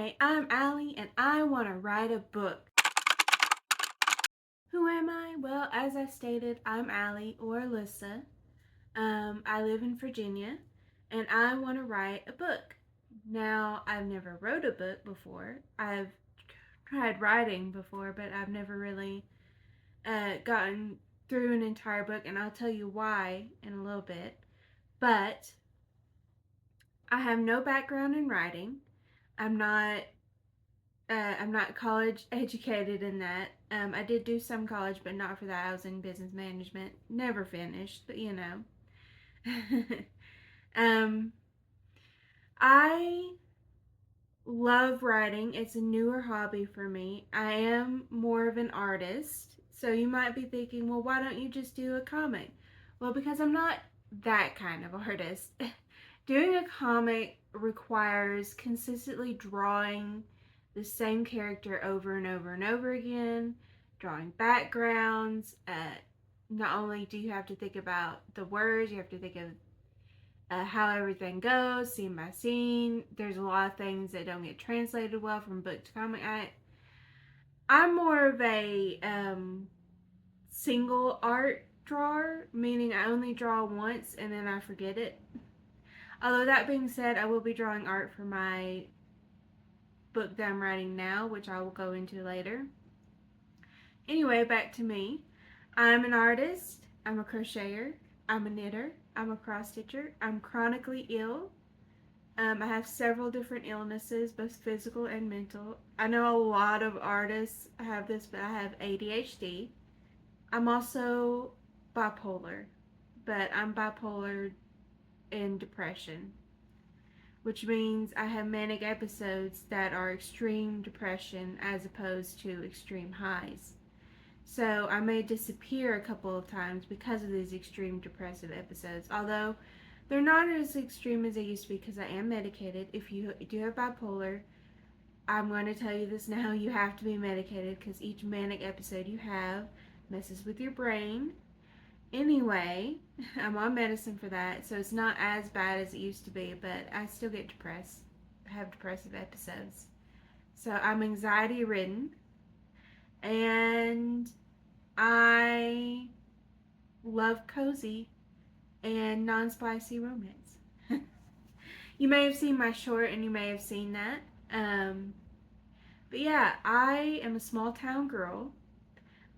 Hi, I'm Allie and I want to write a book. Who am I? Well, as I stated, I'm Allie or Alyssa. I live in Virginia and I want to write a book. Now, I've never wrote a book before. I've tried writing before, but I've never really gotten through an entire book, and I'll tell you why in a little bit. But I have no background in writing. I'm not I'm not college educated in that. I did do some college, but not for that. I was in business management. Never finished, but you know. um, I love writing. It's a newer hobby for me. I am more of an artist. So you might be thinking, well, why don't you just do a comic? Well, because I'm not that kind of artist. Doing a comic requires consistently drawing the same character over and over and over again, drawing backgrounds. Not only do you have to think about the words, you have to think of how everything goes, scene by scene. There's a lot of things that don't get translated well from book to comic. I'm more of a single art drawer, meaning I only draw once and then I forget it. Although that being said, I will be drawing art for my book that I'm writing now, which I will go into later. Anyway, back to me. I'm an artist, I'm a crocheter, I'm a knitter, I'm a cross stitcher, I'm chronically ill. I have several different illnesses, both physical and mental. I know a lot of artists have this, but I have ADHD. I'm also bipolar, but I'm bipolar in depression, which means I have manic episodes that are extreme depression as opposed to extreme highs. So I may disappear a couple of times because of these extreme depressive episodes, although they're not as extreme as they used to be because I am medicated. If you do have bipolar, I'm going to tell you this now, you have to be medicated because each manic episode you have messes with your brain. Anyway, I'm on medicine for that, so it's not as bad as it used to be, but I still get depressed, have depressive episodes. So I'm anxiety ridden, and I love cozy and non-spicy romance. You may have seen my short and you may have seen that. But yeah, I am a small town girl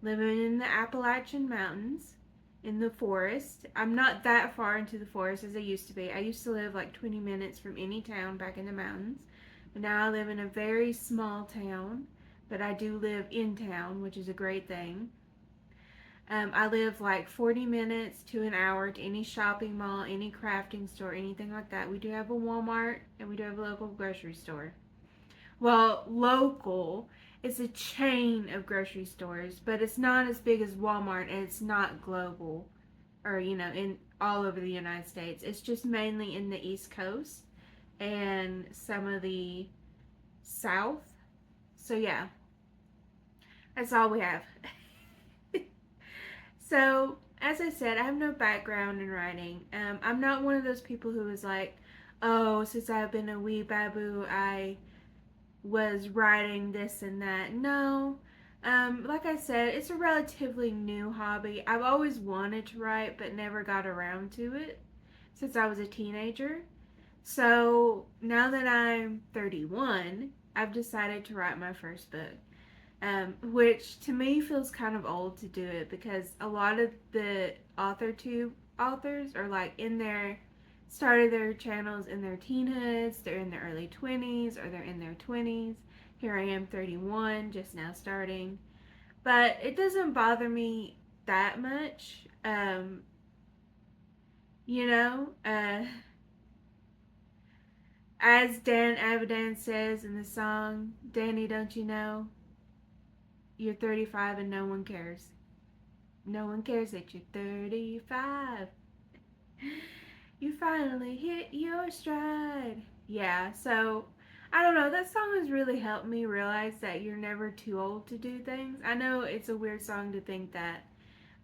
living in the Appalachian Mountains in the forest. I'm not that far into the forest as I used to be. I used to live like 20 minutes from any town back in the mountains. But now I live in a very small town, but I do live in town, which is a great thing. I live like 40 minutes to an hour to any shopping mall, any crafting store, anything like that. We do have a Walmart and we do have a local grocery store. Well, local, it's a chain of grocery stores, but it's not as big as Walmart and it's not global or, in all over the United States. It's just mainly in the East Coast and some of the South. So, yeah, that's all we have. So, as I said, I have no background in writing. I'm not one of those people who is like, oh, since I've been a wee baboo, I was writing this and that. No. Like I said, it's a relatively new hobby. I've always wanted to write, but never got around to it since I was a teenager. So, now that I'm 31, I've decided to write my first book. Which to me feels kind of old to do it because a lot of the Authortube authors are like started their channels in their teenhoods, they're in their early 20s, or they're in their 20s. Here I am, 31, just now starting. But it doesn't bother me that much. You know, as Dan Avidan says in the song, Danny, don't you know? You're 35 and no one cares. No one cares that you're 35. You finally hit your stride. Yeah, so I don't know. That song has really helped me realize that you're never too old to do things. I know it's a weird song to think that,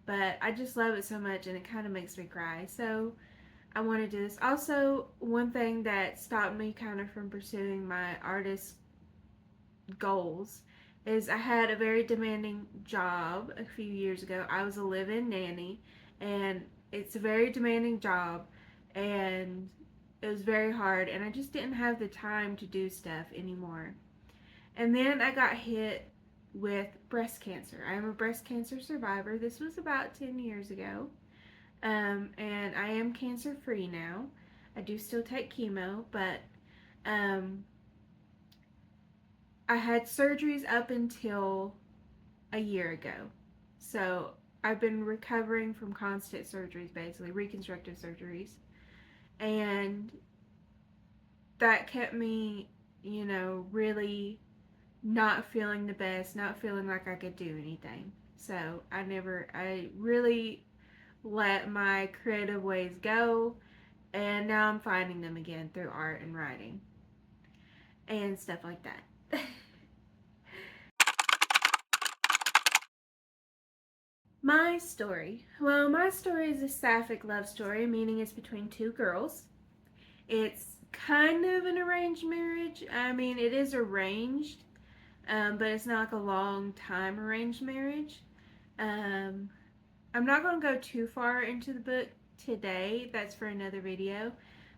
but I just love it so much and it kind of makes me cry. So I want to do this. Also, one thing that stopped me kind of from pursuing my artist goals is I had a very demanding job a few years ago. I was a live-in nanny, and it's a very demanding job, and it was very hard, and I just didn't have the time to do stuff anymore. And then I got hit with breast cancer. I am a breast cancer survivor. This was about 10 years ago. And I am cancer free now. I do still take chemo, but um, I had surgeries up until a year ago. So I've been recovering from constant surgeries, basically, reconstructive surgeries. And that kept me, really not feeling the best, not feeling like I could do anything. So I really let my creative ways go, and now I'm finding them again through art and writing and stuff like that. My story. Well, my story is a sapphic love story, meaning it's between two girls. It's kind of an arranged marriage. I mean, it is arranged, but it's not like a long time arranged marriage. Um, I'm not going to go too far into the book today. That's for another video.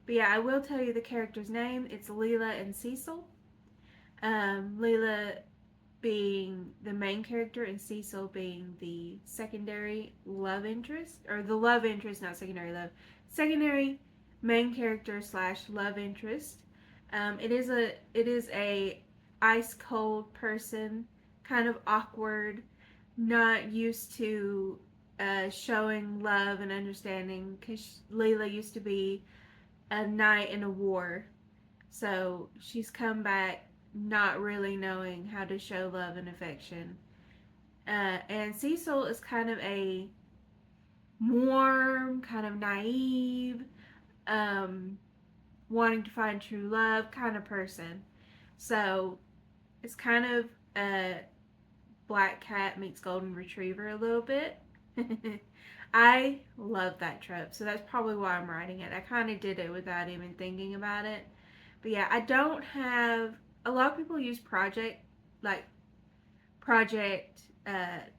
But yeah, I will tell you the character's name. It's Lela and Cecil. Lela being the main character and Cecil being the secondary love interest, or the love interest, not secondary love, secondary main character slash love interest. It is a ice cold person, kind of awkward, not used to showing love and understanding, because Lela used to be a knight in a war, so she's come back not really knowing how to show love and affection. And Cecil is kind of a warm, kind of naive, um, wanting to find true love kind of person. So it's kind of a black cat meets golden retriever a little bit. I love that trope, so that's probably why I'm writing it. I kind of did it without even thinking about it. But yeah, I don't have. A lot of people use like project.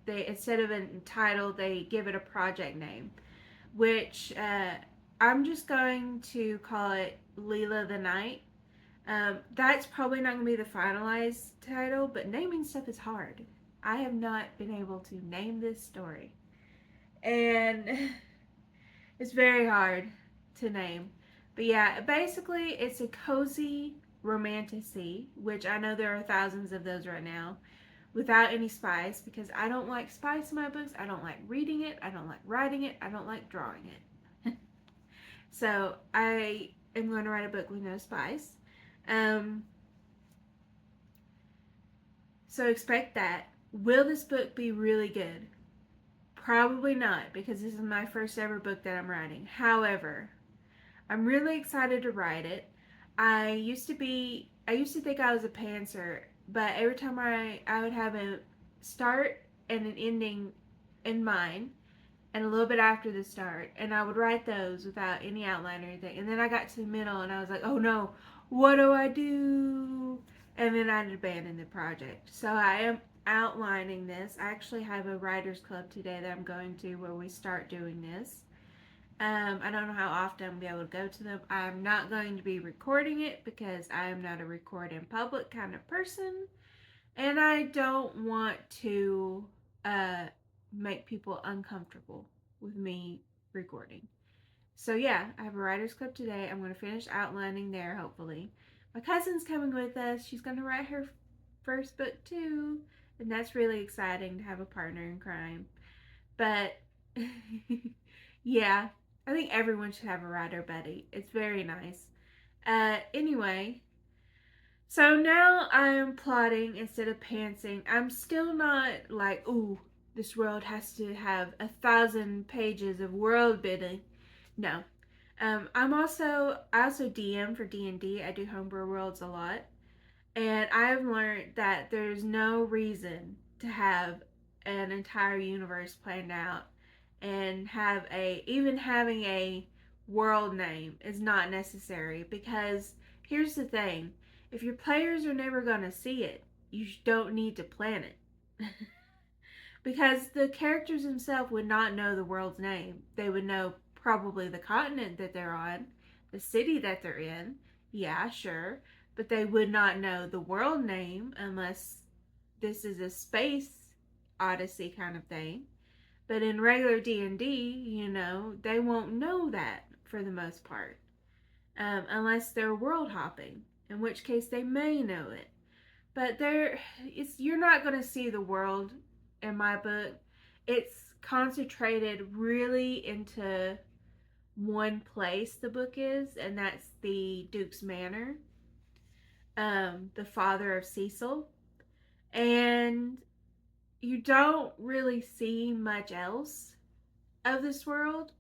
They, instead of a title, they give it a project name, which I'm just going to call it Lela the Knight. That's probably not going to be the finalized title, but naming stuff is hard. I have not been able to name this story, and it's very hard to name. But yeah, basically, it's a cozy romantasy, which I know there are thousands of those right now, without any spice, because I don't like spice in my books. I don't like reading it. I don't like writing it. I don't like drawing it. So I am going to write a book with no spice. Um, so expect that. Will this book be really good? Probably not, because this is my first ever book that I'm writing. However, I'm really excited to write it. I used to think I was a pantser, but every time I would have a start and an ending in mind, and a little bit after the start, and I would write those without any outline or anything. And then I got to the middle, and I was like, oh no, what do I do? And then I'd abandon the project. So I am outlining this. I actually have a writer's club today that I'm going to, where we start doing this. I don't know how often I'm going to be able to go to them. I'm not going to be recording it because I am not a record in public kind of person. And I don't want to make people uncomfortable with me recording. So yeah, I have a writer's club today. I'm going to finish outlining there, hopefully. My cousin's coming with us. She's going to write her first book too. And that's really exciting to have a partner in crime. But yeah, I think everyone should have a writer buddy. It's very nice. Anyway, so now I'm plotting instead of pantsing. I'm still not like, ooh, this world has to have 1,000 pages of world building. No. I also DM for D&D. I do homebrew worlds a lot. And I've learned that there's no reason to have an entire universe planned out, and even having a world name is not necessary, because here's the thing. If your players are never going to see it, you don't need to plan it. Because the characters themselves would not know the world's name. They would know probably the continent that they're on, the city that they're in. Yeah, sure. But they would not know the world name unless this is a space odyssey kind of thing. But in regular D&D, they won't know that for the most part. Unless they're world hopping, in which case they may know it. But you're not going to see the world in my book. It's concentrated really into one place, the book is, and that's the Duke's Manor, the father of Cecil. And you don't really see much else of this world.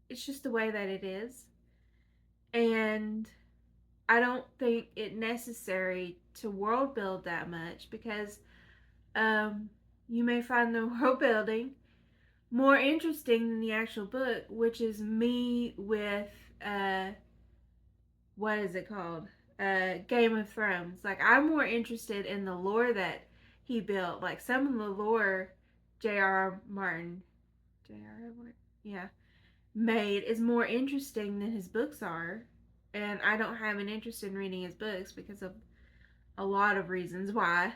It's just the way that it is. And I don't think it necessary to world build that much because you may find the world building more interesting than the actual book, which is me with what is it called? Game of Thrones. Like, I'm more interested in the lore that he built. Like, some of the lore J.R.R. Martin, yeah, made is more interesting than his books are. And I don't have an interest in reading his books because of a lot of reasons why.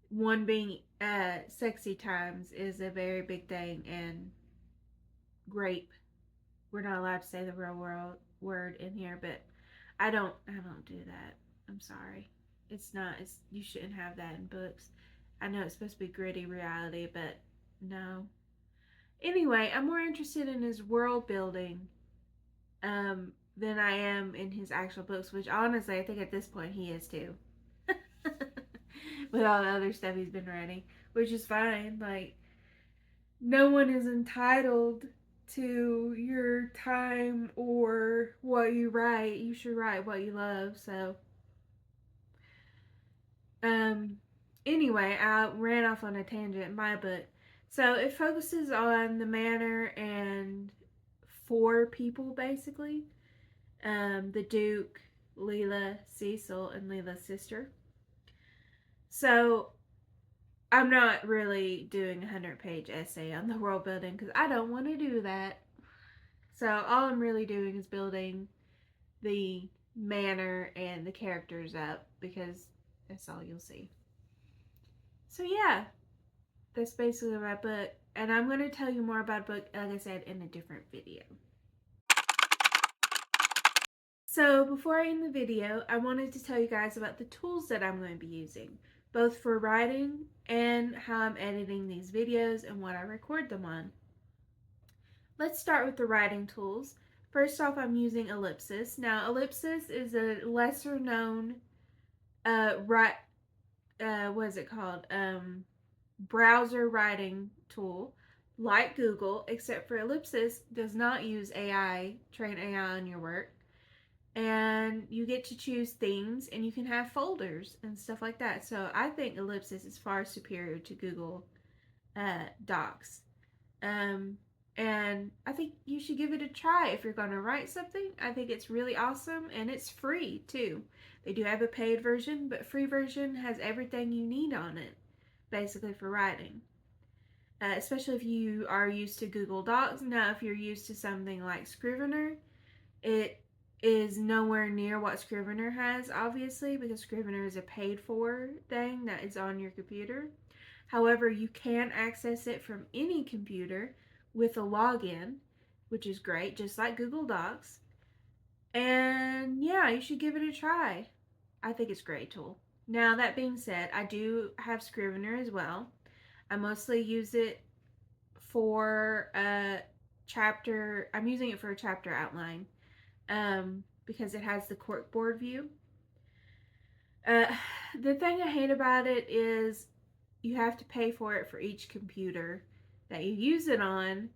One being sexy times is a very big thing, and grape. We're not allowed to say the real world word in here, but I don't do that. I'm sorry. You shouldn't have that in books. I know it's supposed to be gritty reality, but no. Anyway, I'm more interested in his world building than I am in his actual books, which honestly I think at this point he is too. With all the other stuff he's been writing, which is fine. Like, no one is entitled to your time or what you write. You should write what you love. So anyway, I ran off on a tangent in my book. So it focuses on the manor and 4 people basically. The Duke, Lela, Cecil, and Lela's sister. So I'm not really doing a 100-page essay on the world building because I don't want to do that. So all I'm really doing is building the manor and the characters up because that's all you'll see. So yeah, that's basically my book. And I'm going to tell you more about a book, like I said, in a different video. So before I end the video, I wanted to tell you guys about the tools that I'm going to be using, both for writing and how I'm editing these videos and what I record them on. Let's start with the writing tools. First off, I'm using Ellipsis. Now, Ellipsis is a lesser known browser writing tool like Google, except for Ellipsis does not use AI, train AI on your work. And you get to choose themes, and you can have folders and stuff like that. So I think Ellipsis is far superior to Google Docs. And I think you should give it a try if you're going to write something. I think it's really awesome, and it's free too. They do have a paid version, but free version has everything you need on it, basically, for writing. Especially if you are used to Google Docs. Now, if you're used to something like Scrivener, it is nowhere near what Scrivener has, obviously, because Scrivener is a paid-for thing that is on your computer. However, you can access it from any computer with a login, which is great, just like Google Docs. And yeah, you should give it a try. I think it's a great tool. Now, that being said, I do have Scrivener as well. I mostly use it for a chapter. I'm using it for a chapter outline. Because it has the corkboard view. The thing I hate about it is you have to pay for it for each computer that you use it on.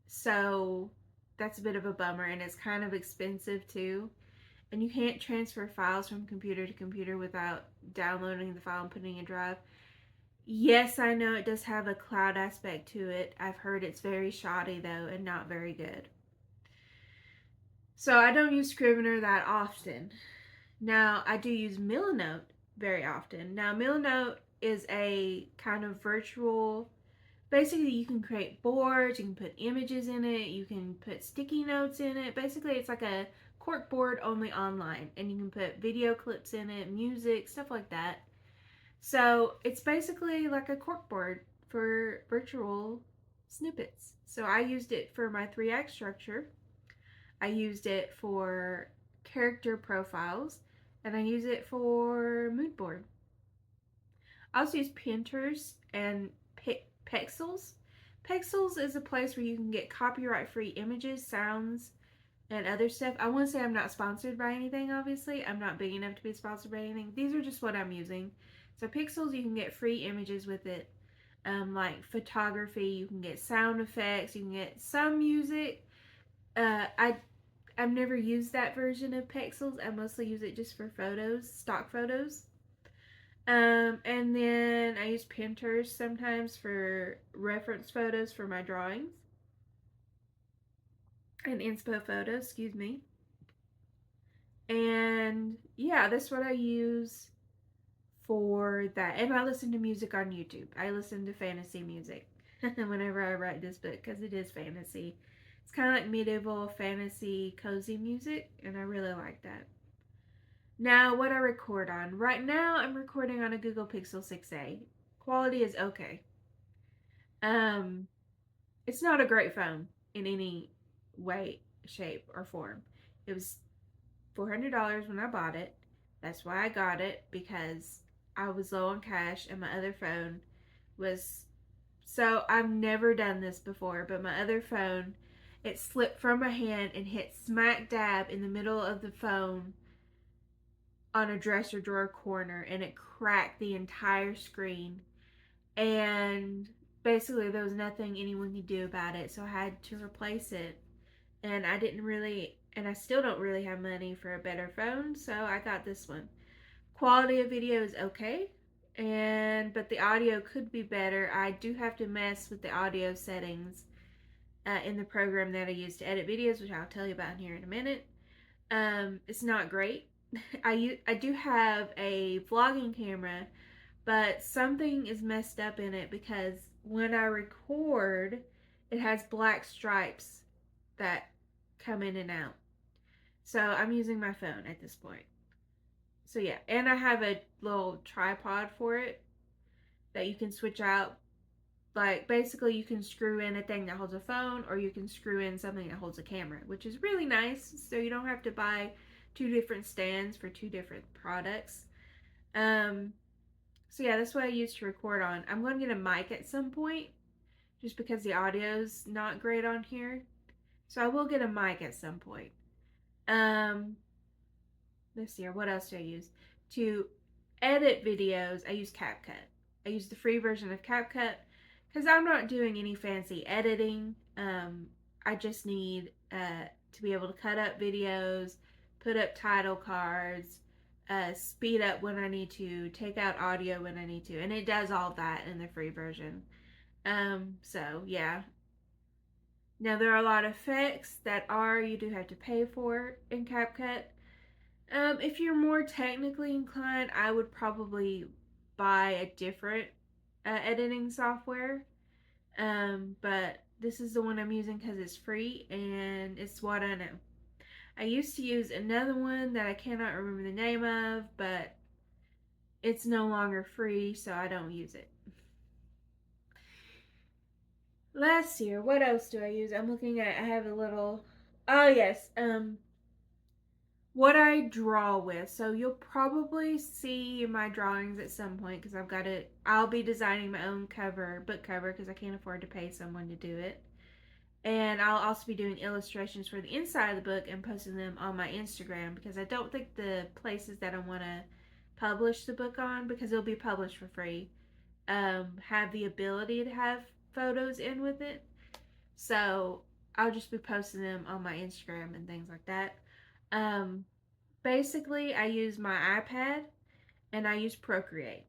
So that's a bit of a bummer, and it's kind of expensive too. And you can't transfer files from computer to computer without downloading the file and putting it in a drive. Yes, I know it does have a cloud aspect to it. I've heard it's very shoddy though, and not very good. So I don't use Scrivener that often. Now, I do use Milanote very often. Now, Milanote is a kind of virtual, basically you can create boards, you can put images in it, you can put sticky notes in it. Basically, it's like a cork board only online, and you can put video clips in it, music, stuff like that. So it's basically like a cork board for virtual snippets. So I used it for my 3-act structure. I used it for character profiles, and I use it for mood board. I also use Pinterest and Pexels. Pexels is a place where you can get copyright-free images, sounds, and other stuff. I want to say I'm not sponsored by anything, obviously. I'm not big enough to be sponsored by anything. These are just what I'm using. So Pixels, you can get free images with it, like photography. You can get sound effects. You can get some music. I've never used that version of Pixels. I mostly use it just for photos, stock photos. And then I use Pinterest sometimes for reference photos for my drawings. And inspo photos, excuse me. And yeah, that's what I use for that. And I listen to music on YouTube. I listen to fantasy music whenever I write this book because it is fantasy. It's kind of like medieval fantasy cozy music, and I really like that. Now, what I record on. Right now, I'm recording on a Google Pixel 6a. Quality is okay. It's not a great phone in any way, shape, or form. It was $400 when I bought it. That's why I got it, because I was low on cash and my other phone was. So I've never done this before, but my other phone, it slipped from my hand and hit smack dab in the middle of the phone on a dresser drawer corner, and it cracked the entire screen. And basically, there was nothing anyone could do about it, so I had to replace it. And I didn't really, and I still don't really have money for a better phone, so I got this one. Quality of video is okay, but the audio could be better. I do have to mess with the audio settings in the program that I use to edit videos, which I'll tell you about here in a minute. It's not great. I do have a vlogging camera, but something is messed up in it because when I record, it has black stripes that come in and out. So I'm using my phone at this point. So yeah, and I have a little tripod for it that you can switch out. Like basically you can screw in a thing that holds a phone, or you can screw in something that holds a camera, which is really nice. So you don't have to buy 2 different stands for 2 different products. So yeah, that's what I use to record on. I'm going to get a mic at some point just because the audio's not great on here. So I will get a mic at some point. Let's see here. What else do I use? To edit videos, I use CapCut. I use the free version of CapCut because I'm not doing any fancy editing. I just need to be able to cut up videos, put up title cards, speed up when I need to, take out audio when I need to, and it does all that in the free version. So yeah. Now there are a lot of effects that you do have to pay for in CapCut. If you're more technically inclined, I would probably buy a different editing software. But this is the one I'm using because it's free and it's what I know. I used to use another one that I cannot remember the name of, but it's no longer free, so I don't use it. Last year, what else do I use? I'm looking at, I have a little, oh yes, what I draw with. So you'll probably see my drawings at some point because I'll be designing my own book cover, because I can't afford to pay someone to do it. And I'll also be doing illustrations for the inside of the book and posting them on my Instagram, because I don't think the places that I want to publish the book on, because it'll be published for free, have the ability to have photos in with it. So I'll just be posting them on my Instagram and things like that. Basically, I use my iPad and I use Procreate.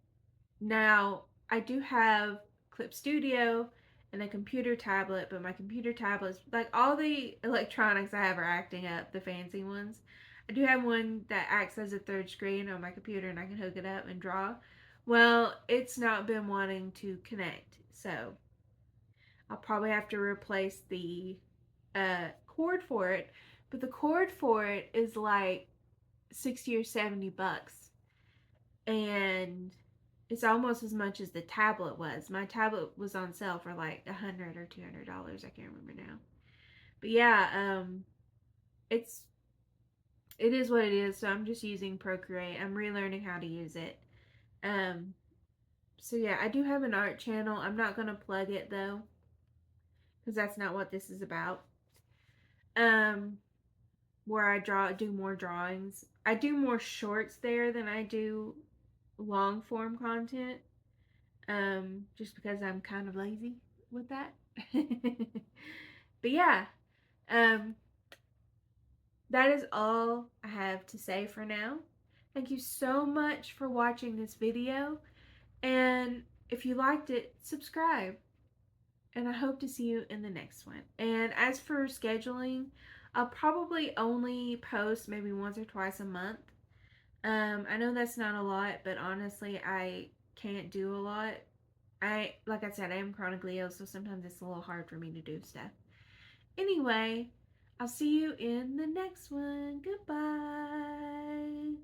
Now, I do have Clip Studio and a computer tablet, but my computer tablet's like all the electronics I have are acting up, the fancy ones. I do have one that acts as a third screen on my computer and I can hook it up and draw. Well, it's not been wanting to connect, so I'll probably have to replace the cord for it. But the cord for it is like 60 or 70 bucks. And it's almost as much as the tablet was. My tablet was on sale for like $100 or $200. I can't remember now. But yeah, it is what it is. So I'm just using Procreate. I'm relearning how to use it. Um, so yeah, I do have an art channel. I'm not gonna plug it though, because that's not what this is about. Where I do more drawings. I do more shorts there than I do long form content. Just because I'm kind of lazy with that. But yeah, um, that is all I have to say for now. Thank you so much for watching this video. And if you liked it, subscribe. And I hope to see you in the next one. And as for scheduling, I'll probably only post maybe once or twice a month. I know that's not a lot, but honestly, I can't do a lot. Like I said, I am chronically ill, so sometimes it's a little hard for me to do stuff. Anyway, I'll see you in the next one. Goodbye.